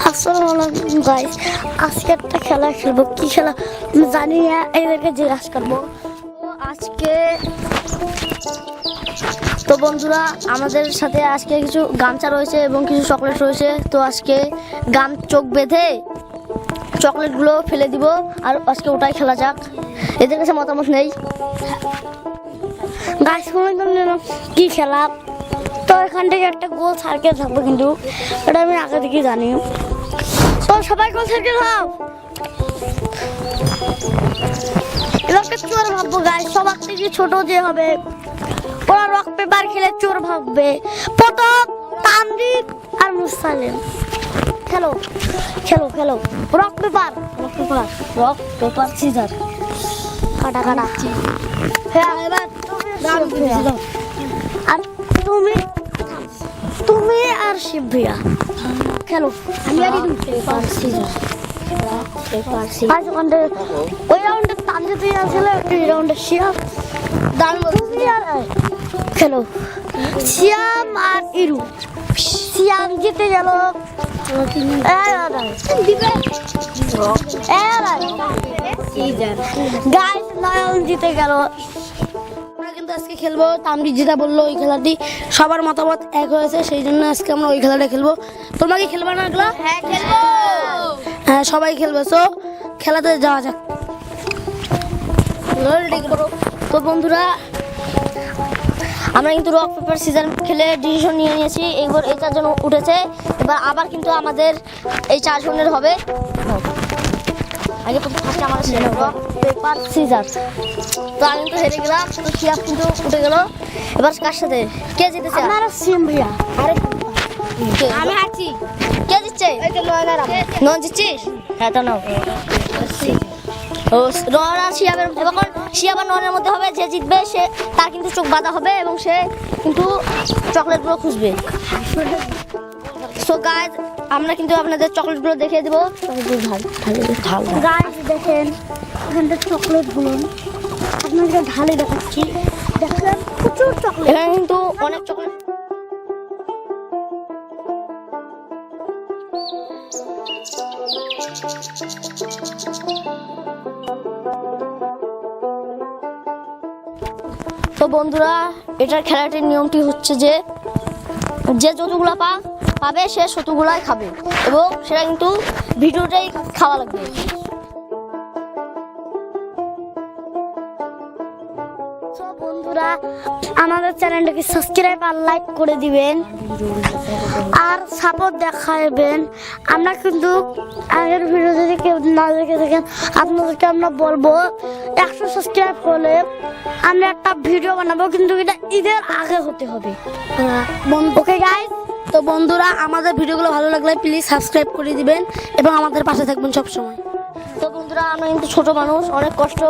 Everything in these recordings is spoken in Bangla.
আসসালামু আলাইকুম গাইস, আজকে একটা খেলা খেলবো। কি খেলা আমি জানি না, এদেরকে জিজ্ঞাসা করবো। আজকে তো বন্ধুরা, আমাদের সাথে আজকে কিছু গামছা রয়েছে এবং কিছু চকলেট রয়েছে। তো আজকে চোখ বেঁধে চকলেটগুলো ফেলে দিব, আর আজকে ওটাই খেলা যাক। এদের কাছে মতামত নেই গাইস, কি খেলা। তো এখান থেকে একটা গোল সার্কেল থাকবে, কিন্তু এটা আমি আগে থেকে জানি। তো সবাই গোল সার্কেল হও। এবারকে চোর ভাববো গাইস, সবার থেকে ছোট যে হবে ওরা রক পেপার খেলে চোর ভাববে। প্রথম তামজিদ আর মুসালিম। খেলো খেলো খেলো, রক পেপার সিজার, কাটা কাটা। হ্যাঁ, এবার আর তুমি আর শিব ভাইয়া খেলো। আমি আর পেপার সিজার। ওই রাউন্ডে তামজিদ ছিল, এই রাউন্ডে শিয়াম। খেলো শিয়াম আর ইরু। শিয়াম জিতে গেল। গাইস, নয়ন জিতে গেল। আমরা কিন্তু আজকে খেলবো, তামজিদ যেটা বললো ওই খেলাটি সবার মতামত এক হয়েছে, সেই জন্য আজকে আমরা ওই খেলাটা খেলবো। তোমরা কি খেলবা না এগুলো? হ্যাঁ খেলবো। হ্যাঁ, সবাই খেলবে। তো খেলাতে যাওয়া যাক। তো বন্ধুরা, আমরা কিন্তু রক পেপার সিজার খেলে ডিসিশন নিয়ে নিয়েছি। এবার এই চারজন উঠেছে, এবার আবার কিন্তু আমাদের এই চারজনের হবে। আগে প্রথম ফার্স্টে আমাদের ছিল রক পেপার সিজার। তো আমি কিন্তু হেরে গেলাম, তো শিয়াব কিন্তু উঠে গেল। এবার কার সাথে কে জিতেছে? আমার সিম ভাইয়া। আরে আমি হারছি। কে জিতছে? এই তো নয়ন জিতছিস? হ্যাঁ, তো নাও। ও নয়ন আর শিয়াবের, এখন শিয়াব আর নয়নের মধ্যে হবে। যে জিতবে সে তার কিন্তু চোখ বাঁধা হবে এবং সে কিন্তু চকলেটগুলো খুঁজবে। সো গাইস, আমরা কিন্তু আপনাদের চকলেটগুলো দেখিয়ে দেবো। গাইস দেখেন, এখানটা চকলেটগুলো আপনাদের ঢালে দেখাচ্ছি। দেখেন প্রচুর চকলেট, এখানে কিন্তু অনেক চকলেট। তো বন্ধুরা, এটার খেলাটির নিয়মটি হচ্ছে যে যতগুলা পাবে সে ততগুলাই খাবে, এবং সেটা কিন্তু ভিডিওটাই খাওয়া লাগবে। বন্ধুরা, আমাদের চ্যানেলটাকে সাবস্ক্রাইব আর লাইক করে দিবেন, আর সাপোর্ট দেখাবেন। আমরা কিন্তু আগের ভিডিও যদি কেউ না দেখে থাকেন, আপনাদেরকে আমরা বলবো 100 সাবস্ক্রাইব হলে আমরা একটা ভিডিও বানাবো, কিন্তু এটা ঈদের আগে হতে হবে। ওকে গাইস, তো বন্ধুরা, আমাদের ভিডিওগুলো ভালো লাগলে প্লিজ সাবস্ক্রাইব করে দিবেন এবং আমাদের পাশে থাকবেন সব সময়। তো বন্ধুরা, আমরা কিন্তু ছোট মানুষ, অনেক কষ্ট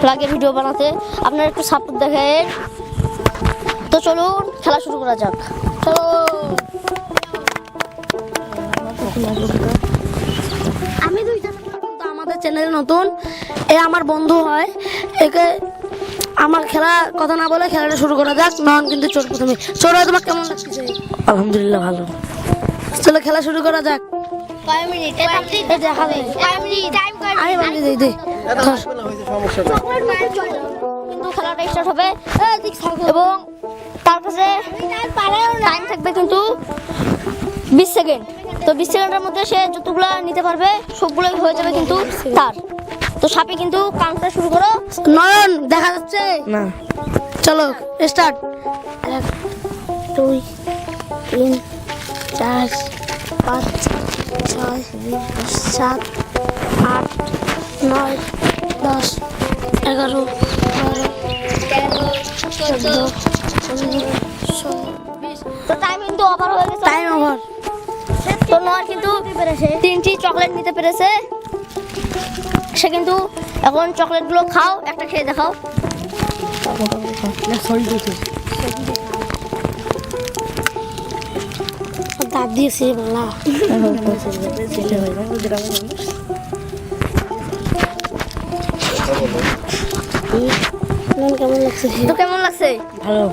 লাগে ভিডিও বানাতে, আপনারা একটু সাপোর্ট দেখেন। তো চলুন খেলা শুরু করা যাক। চলো। আমি আমাদের চ্যানেলে নতুন, এ আমার বন্ধু হয়। একে আমার খেলা কথা না বলে খেলাটা শুরু করা যাক। নয়ন কিন্তু চোর প্রথমে। চোর, তোমার কেমন লাগছে? আলহামদুলিল্লাহ ভালো। চলো খেলা শুরু করা যাক। কিন্তু খেলাটা স্টার্ট হবে এবং তার কাছে টাইম থাকবে কিন্তু 20 সেকেন্ড। তো 20 সেকেন্ডের মধ্যে সে যতগুলো নিতে পারবে সবগুলোই হয়ে যাবে কিন্তু তার। তো সাপে কিন্তু কাউন্টটা শুরু করো। নয়ন দেখা যাচ্ছে না? চলো স্টার্ট। 1 2 3 4 5 6 7 8 9 10 11 12 13 14 15 16 20। তো টাইম কিন্তু ওভার হয়ে গেছে। Time over. তো নয়ন কিন্তু 3টি চকলেট নিতে পেরেছে। সে কিন্তু এখন চকলেটগুলো খাও, একটা খেয়ে দেখাও। দাঁত দিয়েছি বলা। কেমন লাগছে? তো কেমন লাগছে? ভালো।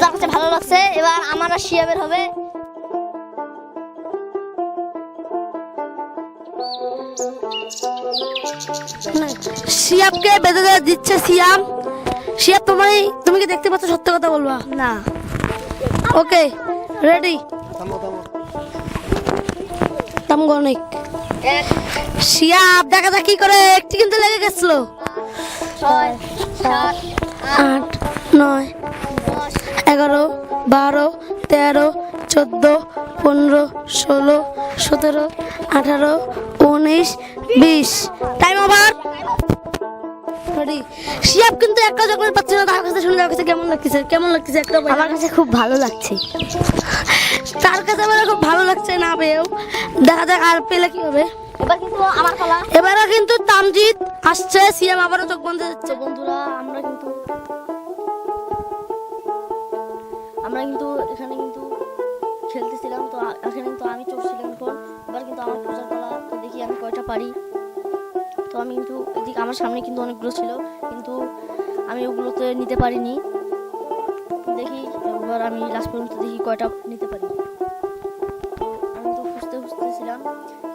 তার কাছে ভালো লাগছে। এবার আমার আর শিয়াবের হবে। শিয়াবকে বেঁধে দিচ্ছে সিয়াম। শিয়াব তুমি কি দেখতে পাচ্ছ? সত্য কথা বলবা। না। Okay ready. অনেক শিয়াব দেখা যাক কি করে। একটি কিন্তু লেগে গেছিল। 6 7 8 9 11 12 13 14 15 16 17 18 19 20 টাইম ওভার। রেডি। শিয়াব কিন্তু একটা চকলেট পাচ্ছে না। তার কাছে শুনে তার কাছে কেমন লাগতেছে একটা? আমার কাছে খুব ভালো লাগছে। তার কাছে আমার খুব ভালো লাগছে না পেয়েও। দেখা যাক আর পেলে কি হবে। এবার কিন্তু আমার পালা। এবারে কিন্তু তামজিৎ আসছে। সিয়াম আবারও চোখ বন্ধ যাচ্ছে। বন্ধুরা আমরা কিন্তু এখানে কিন্তু খেলতেছিলাম। তো এখানে কিন্তু আমি চড়ছিলাম এখন। এবার কিন্তু আমার খোঁজার পালা। তো দেখি আমি কয়টা পারি। তো আমি কিন্তু এদিকে আমার সামনে কিন্তু অনেকগুলো ছিল, কিন্তু আমি ওগুলোতে নিতে পারিনি। দেখি এবার আমি লাস্ট পর্যন্ত দেখি কয়টা নিতে পারি। তো আমি তো খুঁজতেছিলাম,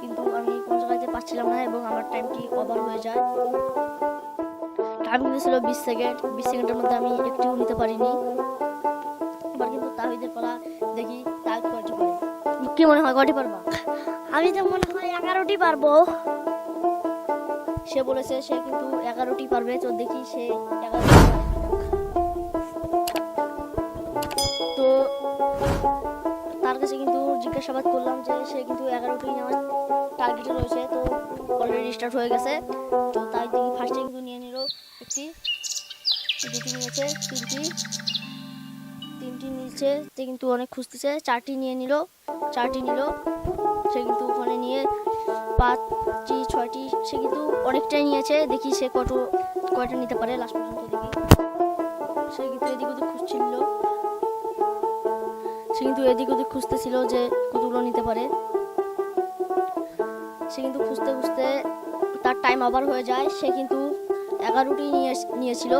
কিন্তু আমি কোনো জায়গাতে পাচ্ছিলাম না এবং আমার টাইমটি ওভার হয়ে যায়। টাইম কিন্তু ছিল 20 সেকেন্ড। 20 সেকেন্ডের মধ্যে আমি একটিও নিতে পারিনি। এবার কিন্তু তাহিদের পালা। দেখি তাহিদ কয়টি পারে। কি মনে হয় কয়টি পারবা? আমি তো মনে হয় 11টি পারবো। সে বলেছে সে কিন্তু 11টি পারবে। তো দেখি সে 11টি পারে। তো তার কাছে কিন্তু জিজ্ঞাসাবাদ করলাম যে সে কিন্তু 11টি নেওয়ার টার্গেটে রয়েছে। তো অলরেডি স্টার্ট হয়ে গেছে। তো তাই দেখি ফার্স্টে কিন্তু নিয়ে নিল একটি, দুটি নিয়েছে, তিনটি নিয়েছে। সে কিন্তু অনেক খুঁজতেছে। 4টি নিয়ে নিল, 4টি নিল। সে কিন্তু ওখানে নিয়ে 5টি 6টি সে কিন্তু অনেকটাই নিয়েছে। দেখি সে কয়টা নিতে পারে লাস্ট পর্যন্ত। দেখি সে কিন্তু এদিক ওদিক খুঁজছিল। সে কিন্তু এদিক ওদিক খুঁজতেছিল যে কতগুলো নিতে পারে। সে কিন্তু খুঁজতে খুঁজতে তার টাইম ওভার হয়ে যায়। সে কিন্তু 11টি নিয়েছিল।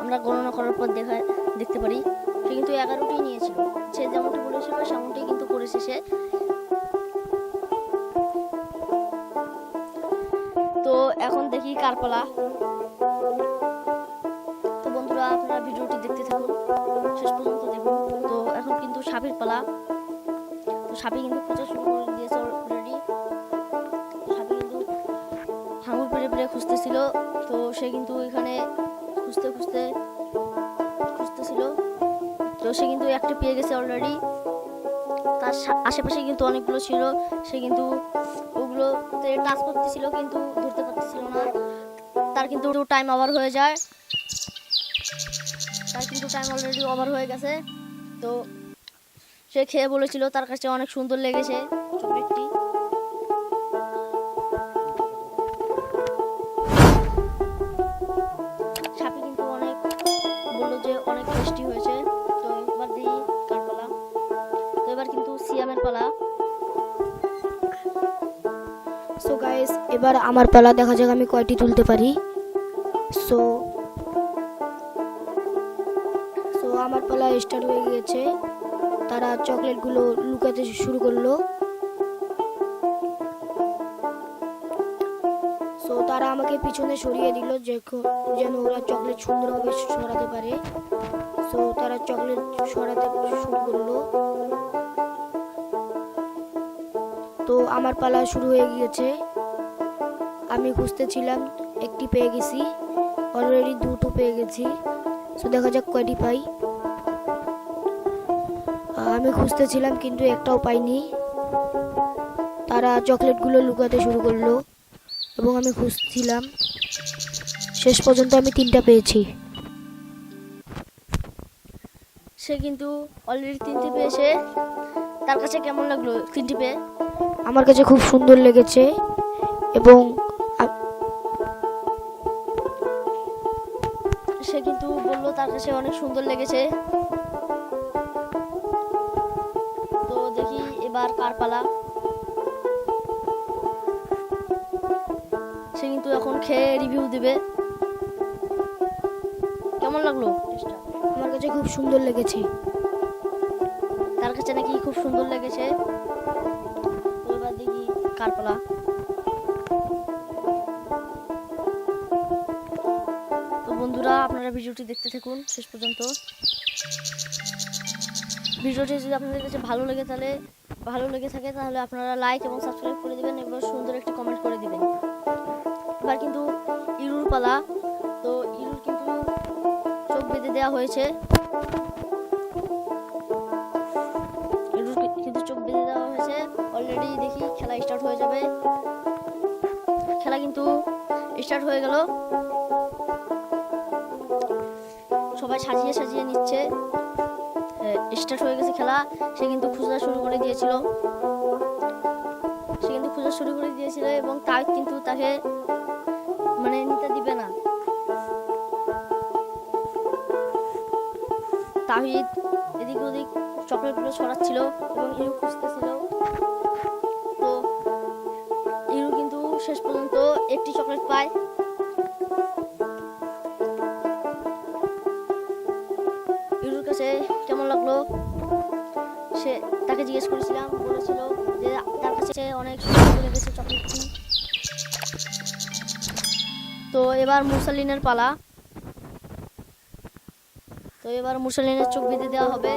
আমরা গণনা করার পর দেখতে পারি সে কিন্তু 11টি নিয়েছিল। সে যেমনটি বলেছিল সেমনটি কিন্তু করেছে সে। তো এখন দেখি কার পালা। তো বন্ধুরা আপনারা ভিডিওটি দেখতে থাকুন, শেষ পর্যন্ত দেখুন। তো এখন কিন্তু সাবির পালা। তো সাবি কিন্তু খোঁজা শুরু করে দিয়েছে অলরেডি। সাবি কিন্তু হাঙুর পেরে পেরে খুঁজতেছিল। তো সে কিন্তু এখানে খুঁজতেছিল। তো সে কিন্তু একটা পেয়ে গেছে অলরেডি। তার আশেপাশে কিন্তু অনেকগুলো ছিল। সে কিন্তু ওগুলোতে টাচ করতেছিল কিন্তু ধরতে পারতেছিল না। তার কিন্তু টাইম ওভার হয়ে যায়। তার কিন্তু টাইম অলরেডি ওভার হয়ে গেছে। তো সে খেয়ে বলেছিল তার কাছে অনেক সুন্দর লেগেছে চকলেটটি। সাপি কিন্তু অনেক বললো যে অনেক টেস্টি হয়েছে। তো এবার দেখি কার পালা। তো এবার কিন্তু সিয়ামের পালা। সো গাইস এবার আমার পালা। দেখা যাক আমি কয়টি তুলতে পারি। সো আমার পালা স্টার্ট হয়ে গিয়েছে। তারা চকলেটগুলো লুকাতে শুরু করলো। সো তারা আমাকে পিছনে সরিয়ে দিল যেন ওরা চকলেট সুন্দরভাবে সরাতে পারে। সো তারা চকলেট সরাতে শুরু করলো। তো আমার পালা শুরু হয়ে গিয়েছে। আমি খুঁজতেছিলাম, একটি পেয়ে গেছি অলরেডি, 2টো পেয়ে গেছি। সো দেখা যাক কয়টি পাই। আমি খুঁজতেছিলাম কিন্তু একটাও পাইনি। তারা চকলেটগুলো লুকাতে শুরু করলো এবং আমি খুঁজছিলাম। শেষ পর্যন্ত আমি 3টা পেয়েছি। সে কিন্তু অলরেডি 3টি পেয়েছে। তার কাছে কেমন লাগলো 3টি পেয়ে? আমার কাছে খুব সুন্দর লেগেছে এবং সে কিন্তু বললো তার কাছে অনেক সুন্দর লেগেছে। তো দেখি এবার কার পালা। সে কিন্তু এখন খেয়ে রিভিউ দিবে। কেমন লাগলো? আমার কাছে খুব সুন্দর লেগেছে। তার কাছে নাকি খুব সুন্দর লেগেছে। তো এবার দেখি কার পালা। বন্ধুরা, আপনারা ভিডিওটি দেখতে থাকুন শেষ পর্যন্ত। ভিডিওটি যদি আপনাদের কাছে ভালো লেগে থাকে তাহলে আপনারা লাইক এবং সাবস্ক্রাইব করে দিবেন এবং সুন্দর একটি কমেন্ট করে দিবেন। এবার কিন্তু ইরুর পালা। তো ইরুর কিন্তু চোখ বেঁধে দেওয়া হয়েছে। ইরুর কিন্তু চোখ বেঁধে দেওয়া হয়েছে অলরেডি। দেখি খেলা স্টার্ট হয়ে যাবে। খেলা কিন্তু স্টার্ট হয়ে গেল। সবাই সাজিয়ে নিচ্ছে। স্টার্ট হয়ে গেছে খেলা। সে কিন্তু খোঁজা শুরু করে দিয়েছিল এবং তাই কিন্তু তাকে মানে নিতে দিবে না। তাহিদ এদিক ওদিক চকলেটগুলো ছড়াচ্ছিল এবং ইরু খুঁজতেছিল। তো ইরু কিন্তু শেষ পর্যন্ত একটি চকলেট পায়। ইরুর কাছে কেমন লাগলো সে তাকে জিজ্ঞেস করেছিলাম, বলেছিল যে তার কাছে অনেক সুন্দর লেগেছে চকলেটটি। তো এবার মুরসালিনের পালা। তো এবার মুরসালিনের চোখ বেঁধে দেওয়া হবে।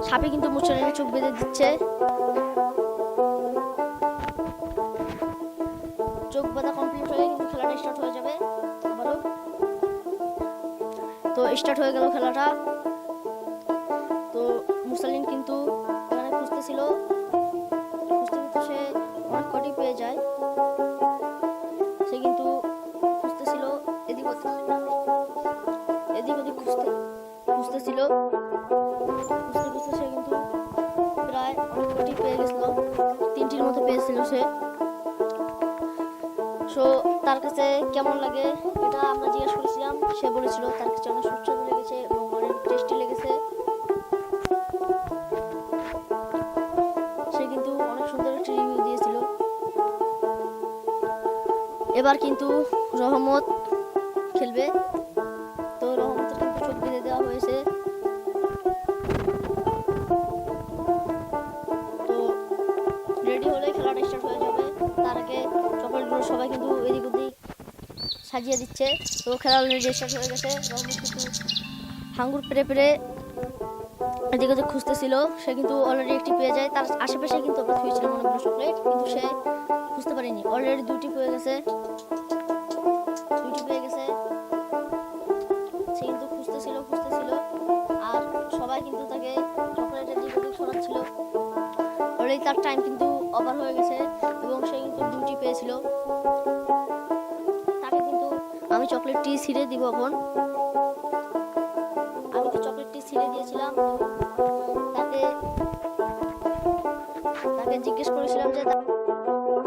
সাপে কিন্তু মুরসালিনের চোখ বেঁধে দিচ্ছে। চোখ বাঁধা কমপ্লিট হয়ে কিন্তু খেলাটা স্টার্ট হয়ে যাবে আবারও। তো স্টার্ট হয়ে গেল খেলাটা। তো মুরসালিন কিন্তু এখানে খুঁজতে সে অনেক কটি পেয়ে যায়। সে কিন্তু খুঁজতেছিল এদিক ওদিক খুঁজতেছিল। সে কিন্তু প্রায় অনেক কটি পেয়ে গেছিল। 3টির মতো পেয়েছিল সে। সো তার কাছে কেমন লাগে এটা আমরা জিজ্ঞেস করেছিলাম। সে বলেছিল তার কাছে অনেক সুস্বাদু লেগেছে এবং অনেক টেস্টি লেগেছে। সে কিন্তু অনেক সুন্দর একটি রিভিউ দিয়েছিল। এবার কিন্তু রহমত খেলবে। তো রহমতের কিন্তু চোখ বেঁধে দেওয়া হয়েছে। তো রেডি হলে খেলাটা স্টার্ট হয়ে যাবে। তার আগে চকলেটগুলো সবাই কিন্তু এদিক ওদিক সাজিয়ে দিচ্ছে। তো খেলা অলরেডি স্টার্ট হয়ে গেছে। রহমত কিন্তু হাঙ্গুর পেরে এদিক ওদিক খুঁজতেছিল। সে কিন্তু অলরেডি একটি পেয়ে যায়। তার আশেপাশে কিন্তু আমরা থুয়েছিলাম অনেকগুলো চকলেট, কিন্তু সে খুঁজতে পারেনি। অলরেডি 2টি পেয়ে গেছে। সে কিন্তু খুঁজতেছিল আর সবাই কিন্তু তাকে চকলেটের দিক ওদিক ছড়াচ্ছিল। অলরেডি তার টাইম কিন্তু ওভার হয়ে গেছে এবং সে কিন্তু 2টি পেয়েছিল। তাকে কিন্তু আমি চকলেটটি ছিঁড়ে দিব। এখন আমি তো চকলেটটি ছিঁড়ে দিয়েছিলাম। তাকে জিজ্ঞেস করেছিলাম যে